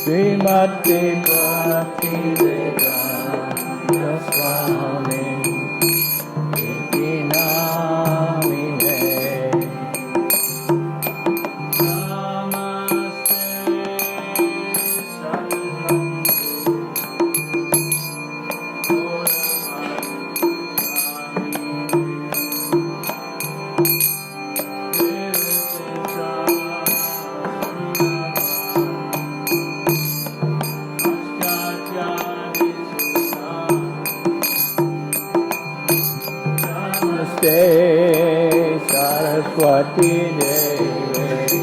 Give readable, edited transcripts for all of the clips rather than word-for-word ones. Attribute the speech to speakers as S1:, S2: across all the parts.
S1: Srimati Bhakti Vedanta Swami Iti Namine. Saraswati Devi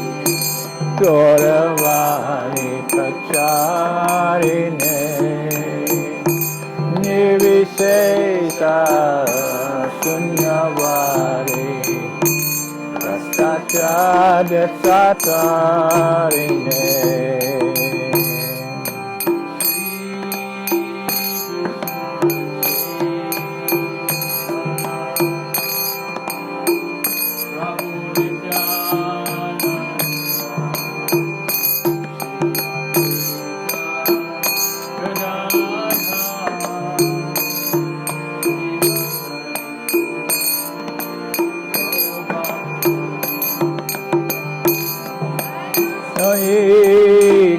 S1: Gauravani Pracharine Nirvishesha Sunyavari Prastacharya Satarine.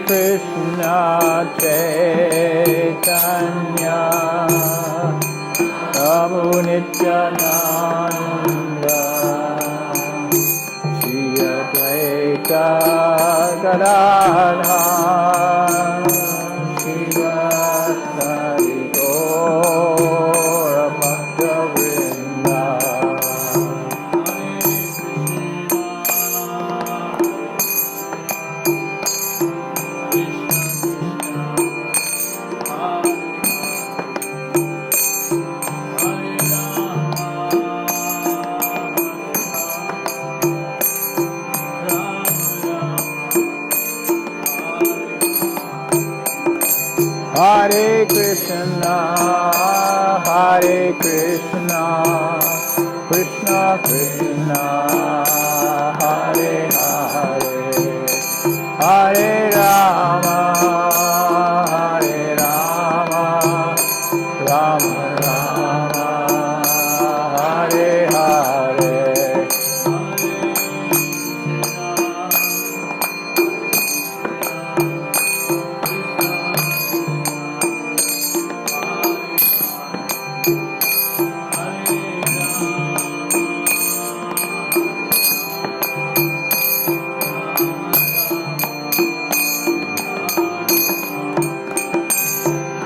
S1: Krishna Chaitanya Prabhu Nityananda Shri Advaita Gadadhara Shivasari Gaura Bhakta Vrinda. Hare Krishna, Krishna Krishna, Hare Hare, Hare Rama, Rama Rama, Hare Hare.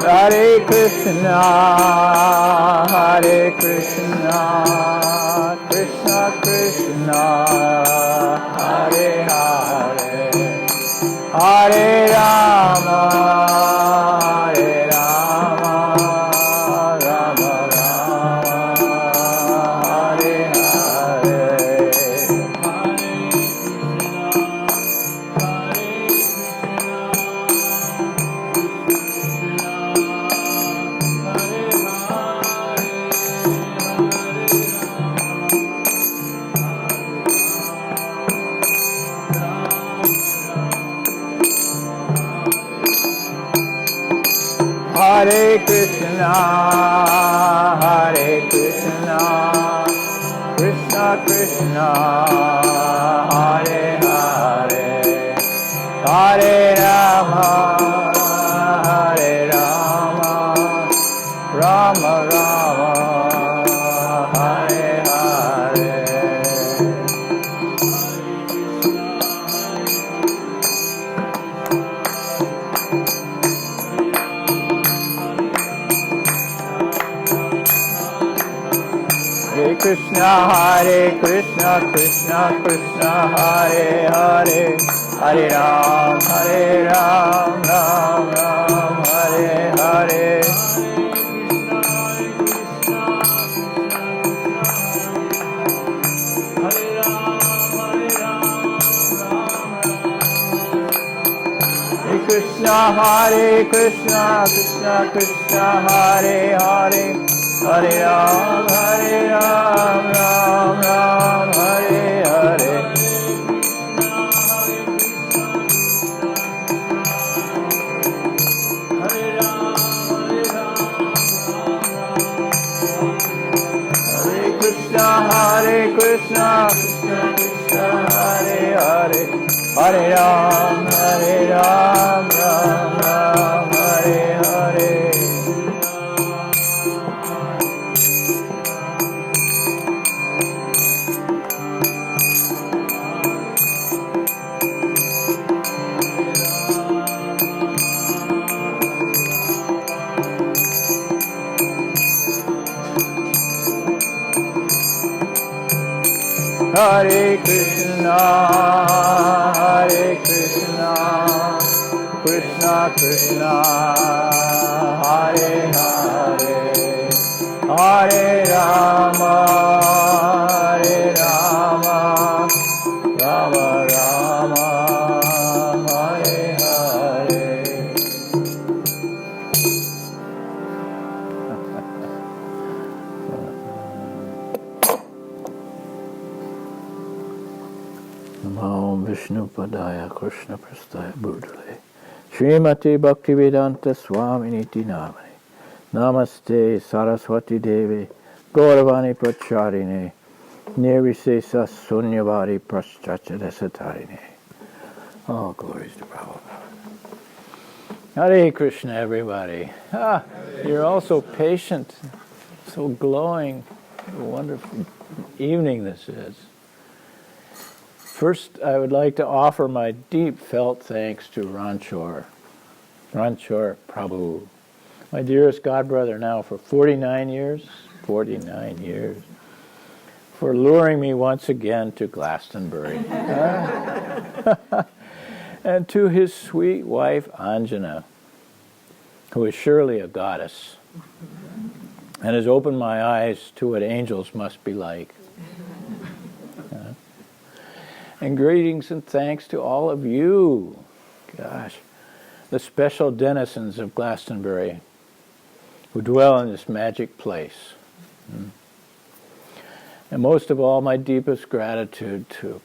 S1: Hare Krishna, Krishna Krishna, Hare Hare, Hare Rama, Rama Rama, Hare Hare. Hare Krishna, Krishna Krishna, Hare Hare, Hare Rama, Rama Rama, Hare Hare. Hare Krishna, Krishna Krishna, Hare Hare, Hare Ram, Hare Ram, Ram Ram, Hare Hare. Krishna Hare Krishna, Krishna Krishna Hare Hare, Hare Ram, Ram Ram, Hare Hare. Hare Krishna, Krishna Krishna Hare Hare, Hare Ram, Ram Ram, Hare Hare. Hare Krishna, Krishna Krishna, Hare Hare, Hare Rama, Rama Rama, Hare Hare. Namo Vishnu Padaya Krishna Prastaya Bhutale Srimati Bhaktivedanta Swami Niti Namani Namaste Saraswati Devi Gauravani Pracharine Nirvisesa Sunyavadi Praschachadasatarine. All glories to Prabhupada. Hare Krishna, everybody. You're all so patient, so glowing. What a wonderful evening this is. First, I would like to offer my deep felt thanks to Ranchor Prabhu, my dearest godbrother now for 49 years, for luring me once again to Glastonbury. And to his sweet wife, Anjana, who is surely a goddess, and has opened my eyes to what angels must be like. And greetings and thanks to all of you, the special denizens of Glastonbury who dwell in this magic place. And most of all, my deepest gratitude to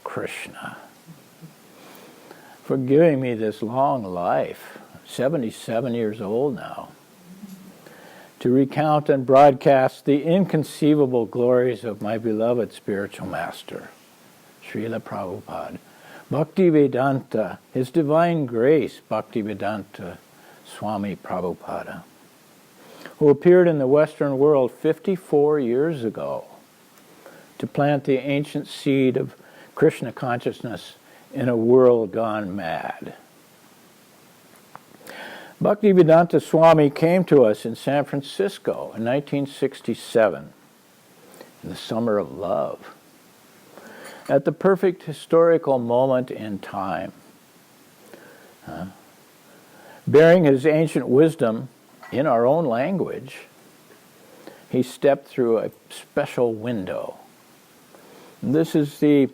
S1: Krishna for giving me this long life, 77 years old now, to recount and broadcast the inconceivable glories of my beloved spiritual master, Srila Prabhupada, Bhaktivedanta, His Divine Grace, Bhaktivedanta Swami Prabhupada, who appeared in the Western world 54 years ago to plant the ancient seed of Krishna consciousness in a world gone mad. Bhaktivedanta Swami came to us in San Francisco in 1967, in the summer of love, at the perfect historical moment in time. Bearing his ancient wisdom in our own language, he stepped through a special window. And this is the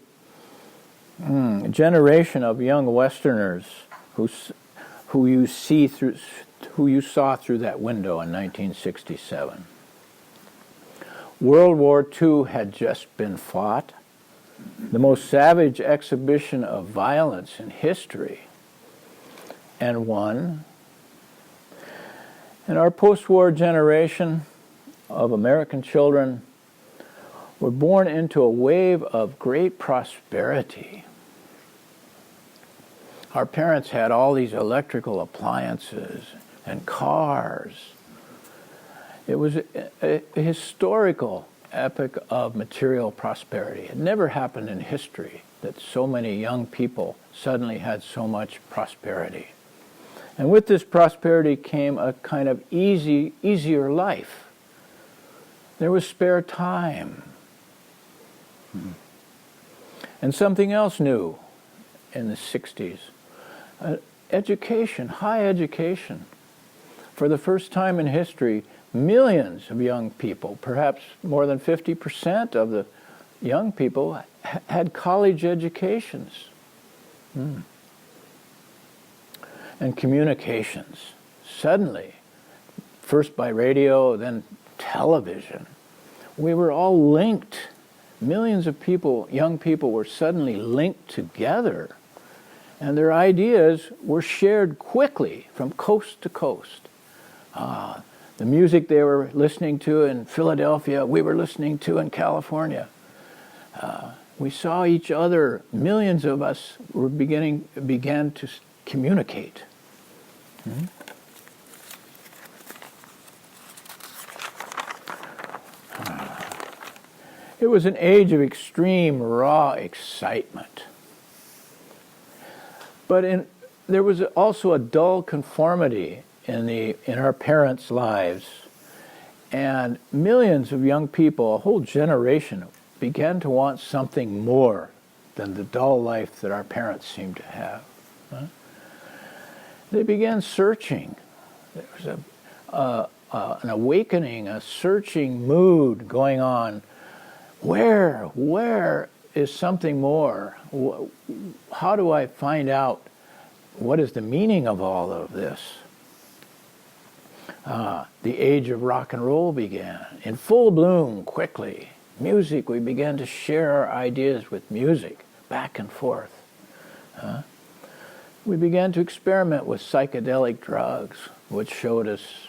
S1: generation of young Westerners who you saw through that window in 1967. World War II had just been fought, the most savage exhibition of violence in history, and won. And our post-war generation of American children were born into a wave of great prosperity. Our parents had all these electrical appliances and cars. It was a historical epic of material prosperity. It never happened in history that so many young people suddenly had so much prosperity. And with this prosperity came a kind of easier life. There was spare time. And something else new in the 60s. Education, high education. For the first time in history, millions of young people, perhaps more than 50% of the young people, had college educations. And communications. Suddenly, first by radio, then television, we were all linked. Millions of people, young people, were suddenly linked together, and their ideas were shared quickly from coast to coast. The music they were listening to in Philadelphia, we were listening to in California. We saw each other. Millions of us began to communicate. It was an age of extreme, raw excitement. But there was also a dull conformity in our parents' lives. And millions of young people, a whole generation, began to want something more than the dull life that our parents seemed to have. They began searching. There was an awakening, a searching mood going on. Where is something more? How do I find out what is the meaning of all of this? The age of rock and roll began in full bloom quickly. Music, we began to share our ideas with music, back and forth. We began to experiment with psychedelic drugs, which showed us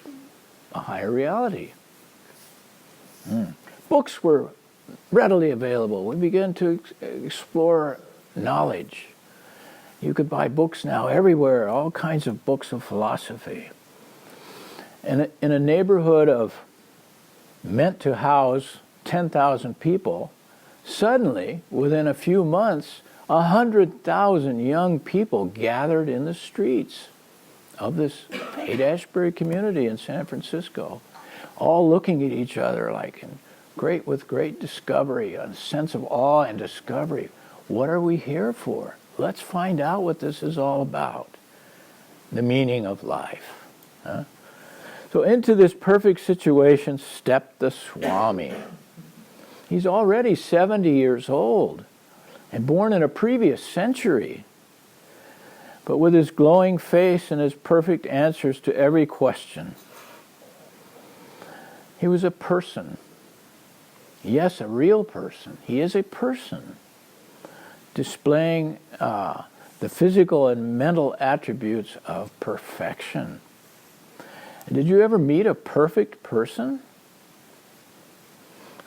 S1: a higher reality. Books were readily available. We began to explore knowledge. You could buy books now everywhere, all kinds of books of philosophy. And in a neighborhood meant to house 10,000 people, suddenly, within a few months, 100,000 young people gathered in the streets of this Haight-Ashbury community in San Francisco, all looking at each other with great discovery, a sense of awe and discovery. What are we here for? Let's find out what this is all about. The meaning of life. So into this perfect situation stepped the Swami. He's already 70 years old and born in a previous century. But with his glowing face and his perfect answers to every question, he was a person. Yes, a real person. He is a person, displaying the physical and mental attributes of perfection. Did you ever meet a perfect person?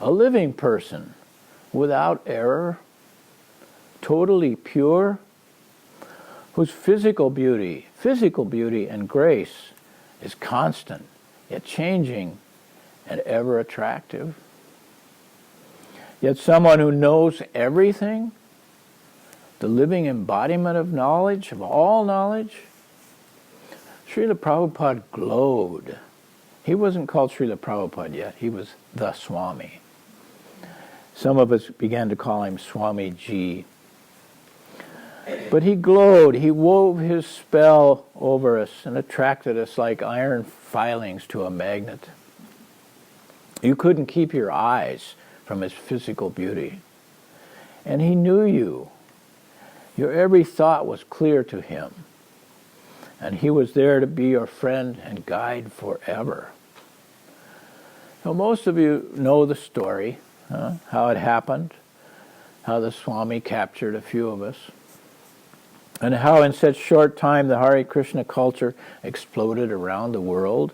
S1: A living person, without error, totally pure, whose physical beauty and grace is constant, yet changing and ever attractive. Yet someone who knows everything, the living embodiment of knowledge, of all knowledge. Srila Prabhupada glowed. He wasn't called Srila Prabhupada yet. He was the Swami. Some of us began to call him Swami Ji. But he glowed. He wove his spell over us and attracted us like iron filings to a magnet. You couldn't keep your eyes from his physical beauty. And he knew you. Your every thought was clear to him. And he was there to be your friend and guide forever. So most of you know the story, how it happened, how the Swami captured a few of us, and how in such short time the Hare Krishna culture exploded around the world,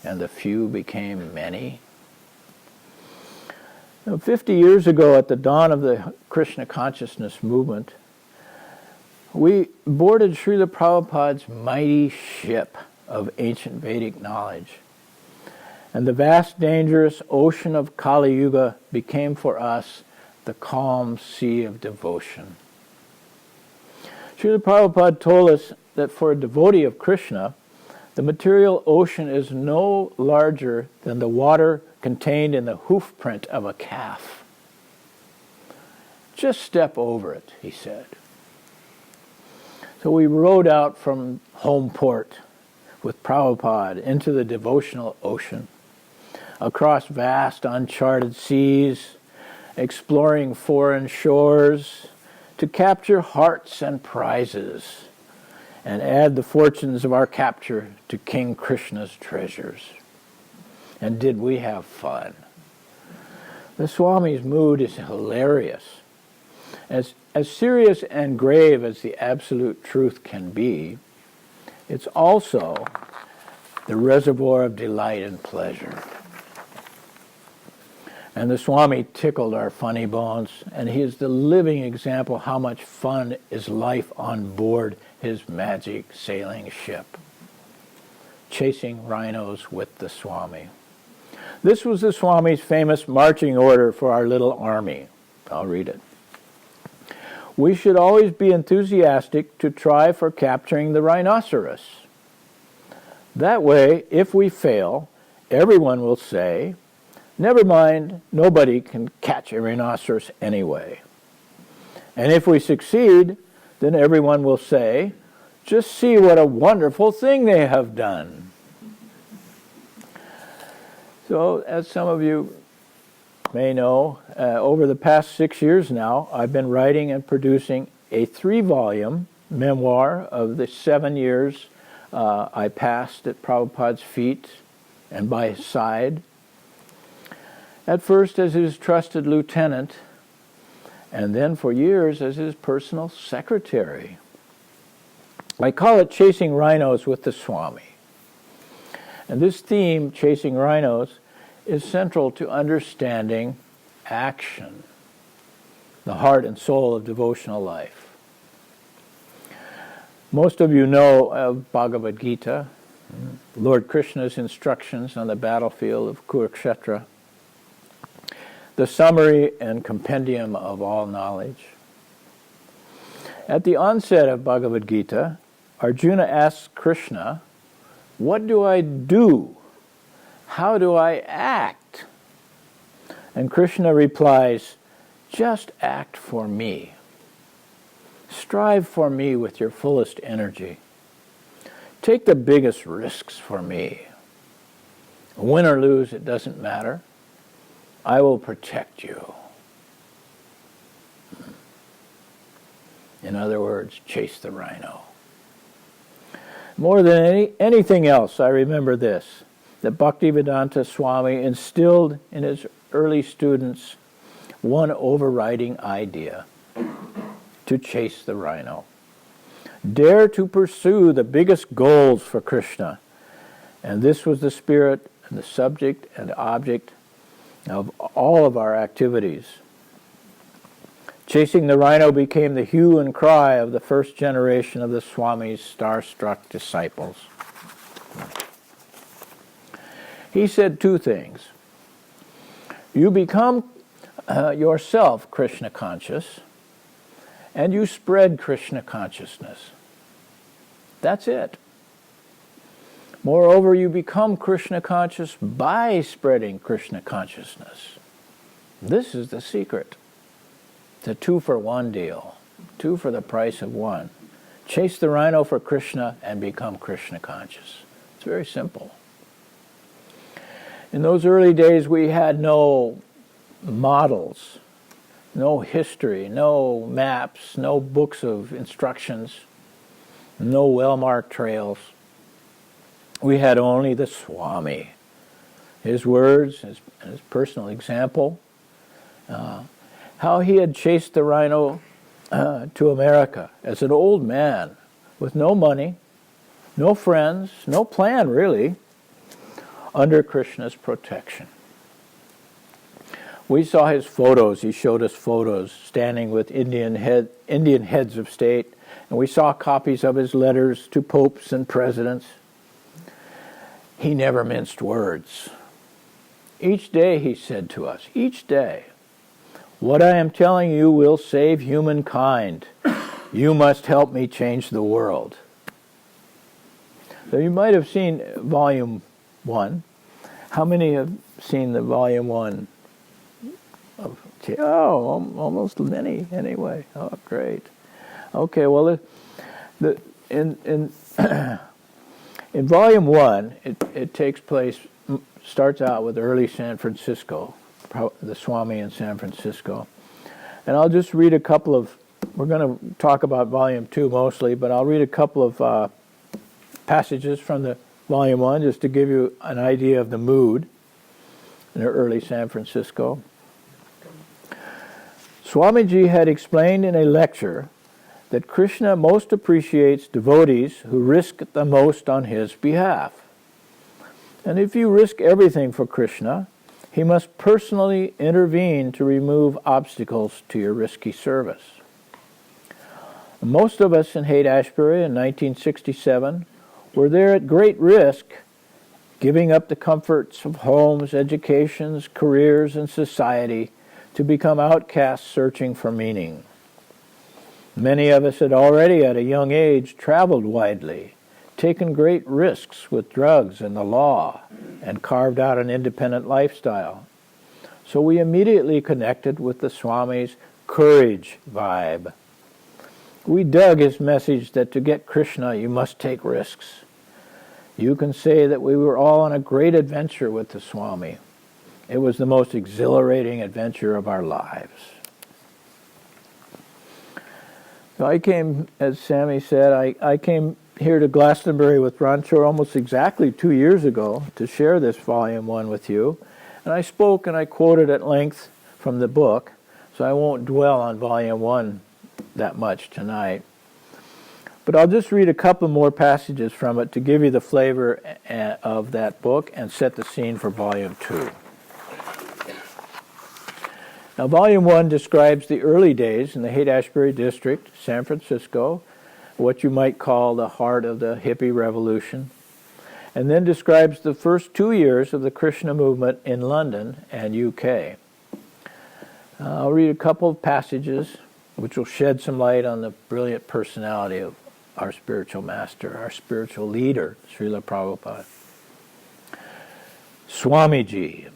S1: and the few became many. 50 years ago, at the dawn of the Krishna consciousness movement, we boarded Srila Prabhupada's mighty ship of ancient Vedic knowledge. And the vast, dangerous ocean of Kali Yuga became for us the calm sea of devotion. Srila Prabhupada told us that for a devotee of Krishna, the material ocean is no larger than the water contained in the hoof print of a calf. Just step over it, he said. So we rode out from home port with Prabhupada into the devotional ocean, across vast uncharted seas, exploring foreign shores, to capture hearts and prizes, and add the fortunes of our capture to King Krishna's treasures. And did we have fun? The Swami's mood is hilarious. As serious and grave as the absolute truth can be, it's also the reservoir of delight and pleasure. And the Swami tickled our funny bones, and he is the living example how much fun is life on board his magic sailing ship. Chasing Rhinos with the Swami. This was the Swami's famous marching order for our little army. I'll read it. We should always be enthusiastic to try for capturing the rhinoceros. That way, if we fail, everyone will say, never mind, nobody can catch a rhinoceros anyway. And if we succeed, then everyone will say, just see what a wonderful thing they have done. So, as some of you may know, over the past 6 years now, I've been writing and producing a 3-volume memoir of the 7 years I passed at Prabhupada's feet and by his side. At first as his trusted lieutenant, and then for years as his personal secretary. I call it Chasing Rhinos with the Swami. And this theme, Chasing Rhinos, is central to understanding action, the heart and soul of devotional life. Most of you know of Bhagavad Gita, Lord Krishna's instructions on the battlefield of Kurukshetra, the summary and compendium of all knowledge. At the onset of Bhagavad Gita, Arjuna asks Krishna, what do I do? How do I act? And Krishna replies, just act for me. Strive for me with your fullest energy. Take the biggest risks for me. Win or lose, it doesn't matter. I will protect you. In other words, chase the rhino. More than anything else, I remember this, that Bhaktivedanta Swami instilled in his early students one overriding idea, to chase the rhino. Dare to pursue the biggest goals for Krishna. And this was the spirit and the subject and object of all of our activities. Chasing the rhino became the hue and cry of the first generation of the Swami's star-struck disciples. He said 2 things. You become yourself Krishna conscious, and you spread Krishna consciousness. That's it. Moreover, you become Krishna conscious by spreading Krishna consciousness. This is the secret. It's a 2-for-1 deal. 2 for the price of 1. Chase the rhino for Krishna and become Krishna conscious. It's very simple. In those early days, we had no models, no history, no maps, no books of instructions, no well-marked trails. We had only the Swami, his words, his personal example, how he had chased the rhino to America as an old man with no money, no friends, no plan really, under Krishna's protection. We saw his photos. He showed us photos standing with Indian heads of state, and we saw copies of his letters to popes and presidents. He never minced words. Each day, he said to us, each day, what I am telling you will save humankind. You must help me change the world. So you might have seen Volume 1. How many have seen the Volume 1? Oh, almost many anyway. Oh, great. Okay, well, The, in in volume 1, it takes place, starts out with early San Francisco, the Swami in San Francisco. And I'll just read a couple of, we're going to talk about volume 2 mostly, but I'll read a couple of passages from the volume 1 just to give you an idea of the mood in early San Francisco. Swamiji had explained in a lecture that Krishna most appreciates devotees who risk the most on his behalf. And if you risk everything for Krishna, he must personally intervene to remove obstacles to your risky service. Most of us in Haight-Ashbury in 1967 were there at great risk, giving up the comforts of homes, educations, careers, and society to become outcasts searching for meaning. Many of us had already at a young age traveled widely, taken great risks with drugs and the law, and carved out an independent lifestyle. So we immediately connected with the Swami's courage vibe. We dug his message that to get Krishna you must take risks. You can say that we were all on a great adventure with the Swami. It was the most exhilarating adventure of our lives. So I came, as Sammy said, I came here to Glastonbury with Rancho almost exactly 2 years ago to share this volume 1 with you. And I spoke and I quoted at length from the book, so I won't dwell on volume 1 that much tonight. But I'll just read a couple more passages from it to give you the flavor of that book and set the scene for volume 2. Now, volume 1 describes the early days in the Haight-Ashbury district, San Francisco, what you might call the heart of the hippie revolution, and then describes the first 2 years of the Krishna movement in London and UK. I'll read a couple of passages which will shed some light on the brilliant personality of our spiritual master, our spiritual leader, Srila Prabhupada. Swamiji.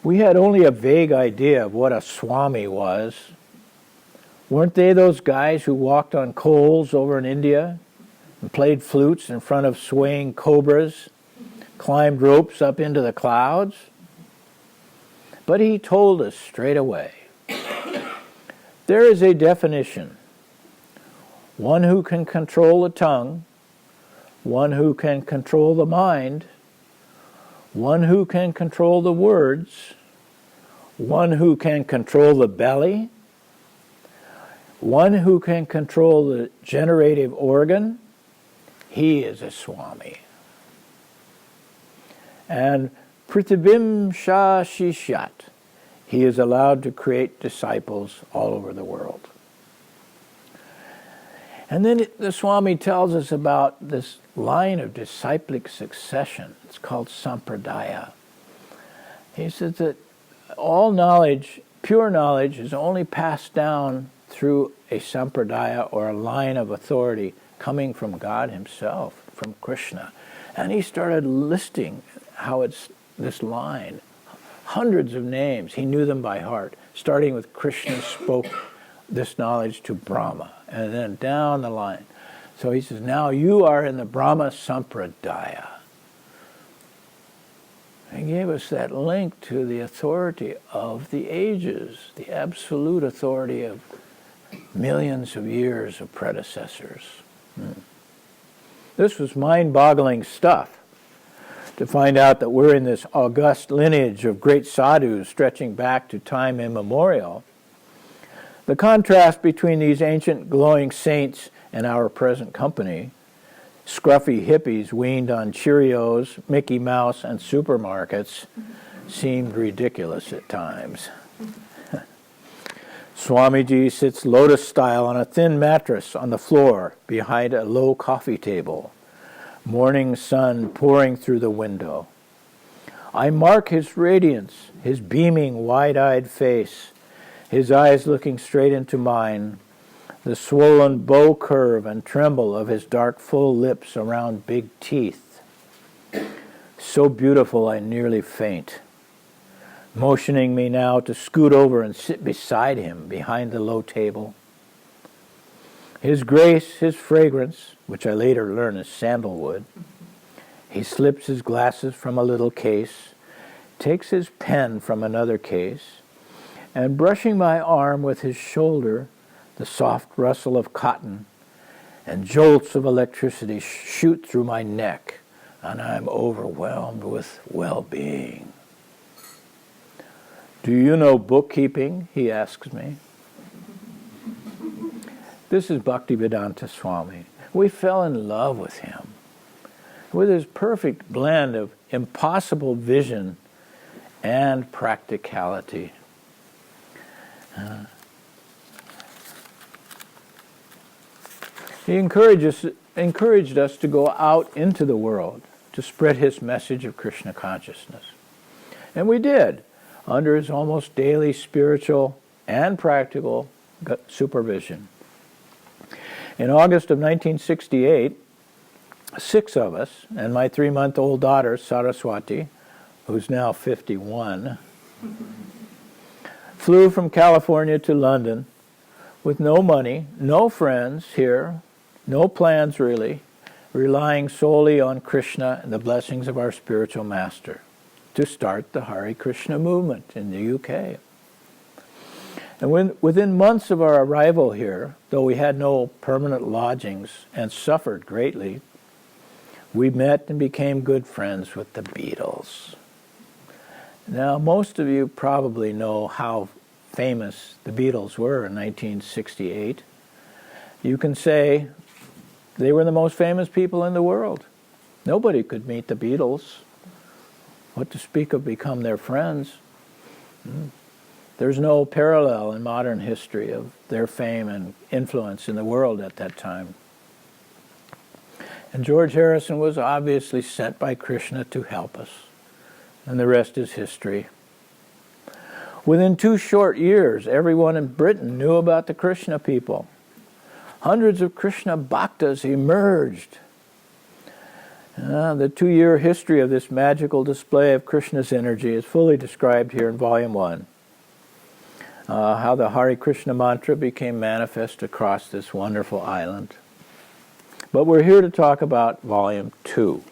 S1: We had only a vague idea of what a Swami was. Weren't they those guys who walked on coals over in India and played flutes in front of swaying cobras, climbed ropes up into the clouds? But he told us straight away, there is a definition. One who can control the tongue, one who can control the mind, one who can control the words, one who can control the belly, one who can control the generative organ, he is a Swami. And Pritibim Sha Shishyat, he is allowed to create disciples all over the world. And then the Swami tells us about this line of disciplic succession. It's called Sampradaya. He says that all knowledge, pure knowledge, is only passed down through a Sampradaya or a line of authority coming from God himself, from Krishna. And he started listing how it's this line. Hundreds of names, he knew them by heart, starting with Krishna spoke this knowledge to Brahma, and then down the line. So he says, now you are in the Brahma Sampradaya. He gave us that link to the authority of the ages, the absolute authority of millions of years of predecessors. This was mind-boggling stuff, to find out that we're in this august lineage of great sadhus stretching back to time immemorial. The contrast between these ancient glowing saints and our present company, scruffy hippies weaned on Cheerios, Mickey Mouse, and supermarkets, seemed ridiculous at times. Swamiji sits lotus-style on a thin mattress on the floor behind a low coffee table, morning sun pouring through the window. I mark his radiance, his beaming, wide-eyed face, his eyes looking straight into mine, the swollen bow curve and tremble of his dark, full lips around big teeth. So beautiful I nearly faint, motioning me now to scoot over and sit beside him behind the low table. His grace, his fragrance, which I later learned is sandalwood. He slips his glasses from a little case, takes his pen from another case, and brushing my arm with his shoulder, the soft rustle of cotton and jolts of electricity shoot through my neck, and I'm overwhelmed with well-being. Do you know bookkeeping? He asks me. This is Bhaktivedanta Swami. We fell in love with him, with his perfect blend of impossible vision and practicality. He encouraged us to go out into the world to spread his message of Krishna consciousness. And we did, under his almost daily spiritual and practical supervision. In August of 1968, 6 of us, and my 3-month-old daughter, Saraswati, who's now 51, flew from California to London with no money, no friends here, no plans really, relying solely on Krishna and the blessings of our spiritual master to start the Hare Krishna movement in the UK. And within months of our arrival here, though we had no permanent lodgings and suffered greatly, we met and became good friends with the Beatles. Now, most of you probably know how famous the Beatles were in 1968. You can say they were the most famous people in the world. Nobody could meet the Beatles. What to speak of become their friends? There's no parallel in modern history of their fame and influence in the world at that time. And George Harrison was obviously sent by Krishna to help us. And the rest is history. Within 2 short years, everyone in Britain knew about the Krishna people. Hundreds of Krishna bhaktas emerged. The 2-year history of this magical display of Krishna's energy is fully described here in Volume 1. How the Hare Krishna mantra became manifest across this wonderful island. But we're here to talk about Volume 2.